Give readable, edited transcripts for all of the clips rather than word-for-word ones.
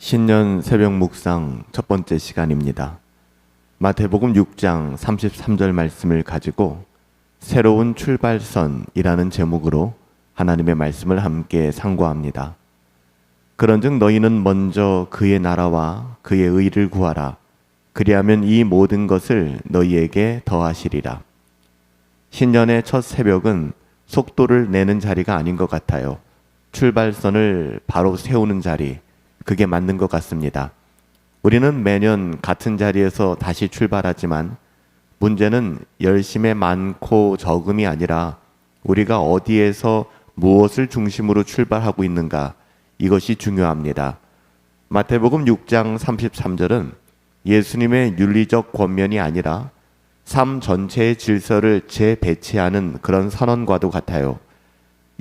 신년 새벽 묵상 첫 번째 시간입니다. 마태복음 6장 33절 말씀을 가지고 새로운 출발선이라는 제목으로 하나님의 말씀을 함께 상고합니다. 그런즉 너희는 먼저 그의 나라와 그의 의를 구하라. 그리하면 이 모든 것을 너희에게 더하시리라. 신년의 첫 새벽은 속도를 내는 자리가 아닌 것 같아요. 출발선을 바로 세우는 자리, 그게 맞는 것 같습니다. 우리는 매년 같은 자리에서 다시 출발하지만 문제는 열심의 많고 적음이 아니라 우리가 어디에서 무엇을 중심으로 출발하고 있는가, 이것이 중요합니다. 마태복음 6장 33절은 예수님의 윤리적 권면이 아니라 삶 전체의 질서를 재배치하는 그런 선언과도 같아요.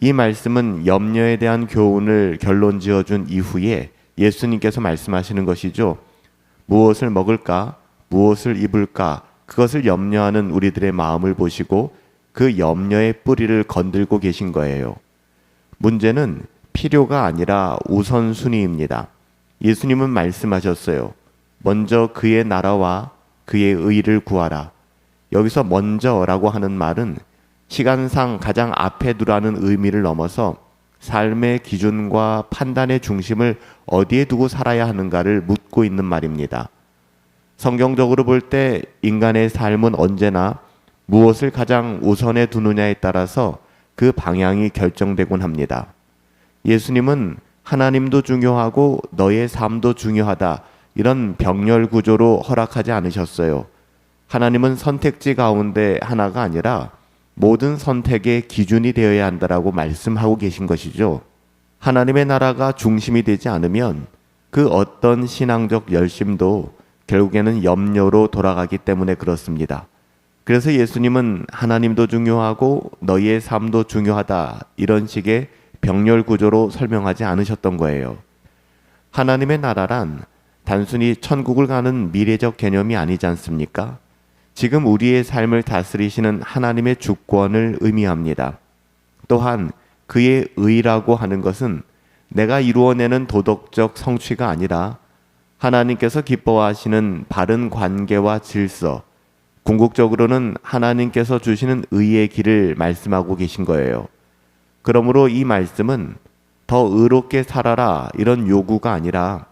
이 말씀은 염려에 대한 교훈을 결론 지어준 이후에 예수님께서 말씀하시는 것이죠. 무엇을 먹을까, 무엇을 입을까, 그것을 염려하는 우리들의 마음을 보시고 그 염려의 뿌리를 건들고 계신 거예요. 문제는 필요가 아니라 우선순위입니다. 예수님은 말씀하셨어요. 먼저 그의 나라와 그의 의를 구하라. 여기서 먼저라고 하는 말은 시간상 가장 앞에 두라는 의미를 넘어서 삶의 기준과 판단의 중심을 어디에 두고 살아야 하는가를 묻고 있는 말입니다. 성경적으로 볼 때 인간의 삶은 언제나 무엇을 가장 우선에 두느냐에 따라서 그 방향이 결정되곤 합니다. 예수님은 하나님도 중요하고 너의 삶도 중요하다, 이런 병렬 구조로 허락하지 않으셨어요. 하나님은 선택지 가운데 하나가 아니라 모든 선택의 기준이 되어야 한다라고 말씀하고 계신 것이죠. 하나님의 나라가 중심이 되지 않으면 그 어떤 신앙적 열심도 결국에는 염려로 돌아가기 때문에 그렇습니다. 그래서 예수님은 하나님도 중요하고 너희의 삶도 중요하다, 이런 식의 병렬 구조로 설명하지 않으셨던 거예요. 하나님의 나라란 단순히 천국을 가는 미래적 개념이 아니지 않습니까? 지금 우리의 삶을 다스리시는 하나님의 주권을 의미합니다. 또한 그의 의라고 하는 것은 내가 이루어내는 도덕적 성취가 아니라 하나님께서 기뻐하시는 바른 관계와 질서, 궁극적으로는 하나님께서 주시는 의의 길을 말씀하고 계신 거예요. 그러므로 이 말씀은 더 의롭게 살아라, 이런 요구가 아니라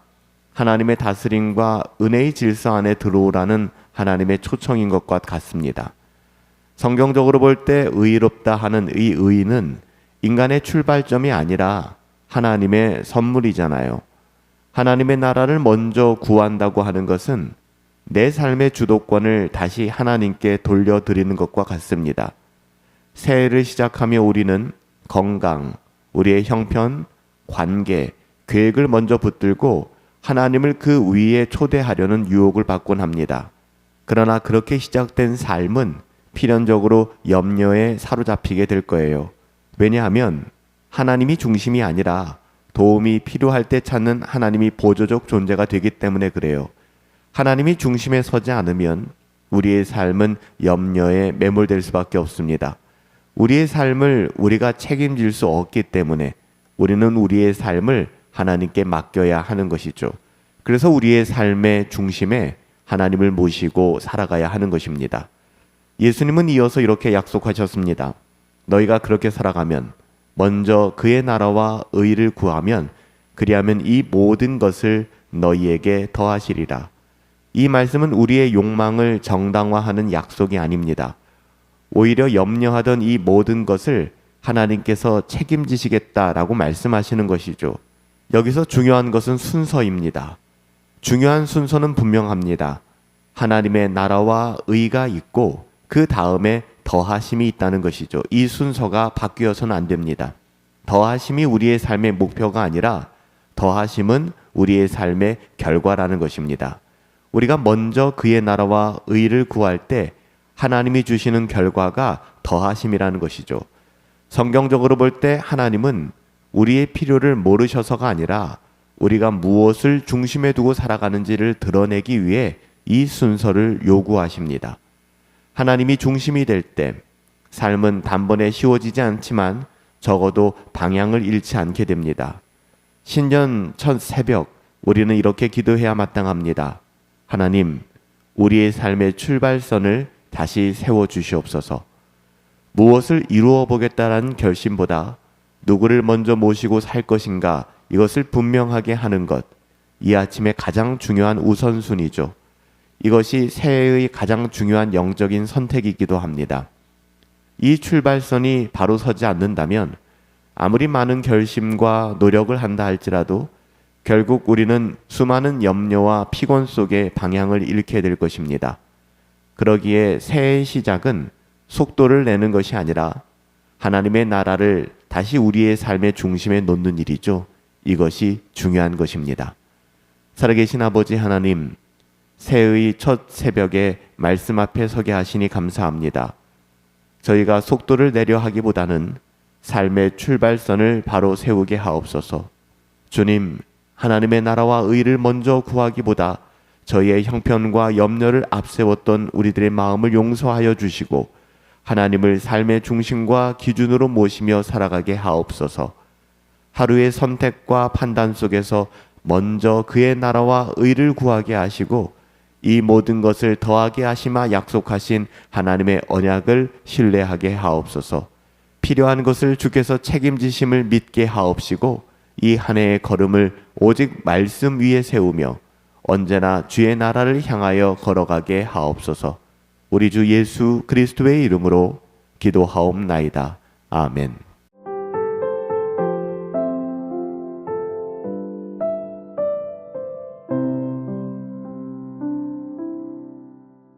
하나님의 다스림과 은혜의 질서 안에 들어오라는 하나님의 초청인 것과 같습니다. 성경적으로 볼 때 의롭다 하는 이 의는 인간의 출발점이 아니라 하나님의 선물이잖아요. 하나님의 나라를 먼저 구한다고 하는 것은 내 삶의 주도권을 다시 하나님께 돌려드리는 것과 같습니다. 새해를 시작하며 우리는 건강, 우리의 형편, 관계, 계획을 먼저 붙들고 하나님을 그 위에 초대하려는 유혹을 받곤 합니다. 그러나 그렇게 시작된 삶은 필연적으로 염려에 사로잡히게 될 거예요. 왜냐하면 하나님이 중심이 아니라 도움이 필요할 때 찾는 하나님이 보조적 존재가 되기 때문에 그래요. 하나님이 중심에 서지 않으면 우리의 삶은 염려에 매몰될 수밖에 없습니다. 우리의 삶을 우리가 책임질 수 없기 때문에 우리는 우리의 삶을 하나님께 맡겨야 하는 것이죠. 그래서 우리의 삶의 중심에 하나님을 모시고 살아가야 하는 것입니다. 예수님은 이어서 이렇게 약속하셨습니다. 너희가 그렇게 살아가면, 먼저 그의 나라와 의를 구하면, 그리하면 이 모든 것을 너희에게 더하시리라. 이 말씀은 우리의 욕망을 정당화하는 약속이 아닙니다. 오히려 염려하던 이 모든 것을 하나님께서 책임지시겠다라고 말씀하시는 것이죠. 여기서 중요한 것은 순서입니다. 중요한 순서는 분명합니다. 하나님의 나라와 의가 있고 그 다음에 더하심이 있다는 것이죠. 이 순서가 바뀌어서는 안 됩니다. 더하심이 우리의 삶의 목표가 아니라 더하심은 우리의 삶의 결과라는 것입니다. 우리가 먼저 그의 나라와 의를 구할 때 하나님이 주시는 결과가 더하심이라는 것이죠. 성경적으로 볼 때 하나님은 우리의 필요를 모르셔서가 아니라 우리가 무엇을 중심에 두고 살아가는지를 드러내기 위해 이 순서를 요구하십니다. 하나님이 중심이 될 때 삶은 단번에 쉬워지지 않지만 적어도 방향을 잃지 않게 됩니다. 신년 첫 새벽, 우리는 이렇게 기도해야 마땅합니다. 하나님, 우리의 삶의 출발선을 다시 세워주시옵소서. 무엇을 이루어 보겠다라는 결심보다 누구를 먼저 모시고 살 것인가, 이것을 분명하게 하는 것, 이 아침에 가장 중요한 우선순위죠. 이것이 새해의 가장 중요한 영적인 선택이기도 합니다. 이 출발선이 바로 서지 않는다면 아무리 많은 결심과 노력을 한다 할지라도 결국 우리는 수많은 염려와 피곤 속에 방향을 잃게 될 것입니다. 그러기에 새해의 시작은 속도를 내는 것이 아니라 하나님의 나라를 다시 우리의 삶의 중심에 놓는 일이죠. 이것이 중요한 것입니다. 살아계신 아버지 하나님, 새해의 첫 새벽에 말씀 앞에 서게 하시니 감사합니다. 저희가 속도를 내려 하기보다는 삶의 출발선을 바로 세우게 하옵소서. 주님, 하나님의 나라와 의를 먼저 구하기보다 저희의 형편과 염려를 앞세웠던 우리들의 마음을 용서하여 주시고 하나님을 삶의 중심과 기준으로 모시며 살아가게 하옵소서. 하루의 선택과 판단 속에서 먼저 그의 나라와 의를 구하게 하시고 이 모든 것을 더하게 하시마 약속하신 하나님의 언약을 신뢰하게 하옵소서. 필요한 것을 주께서 책임지심을 믿게 하옵시고 이 한 해의 걸음을 오직 말씀 위에 세우며 언제나 주의 나라를 향하여 걸어가게 하옵소서. 우리 주 예수 그리스도의 이름으로 기도하옵나이다. 아멘.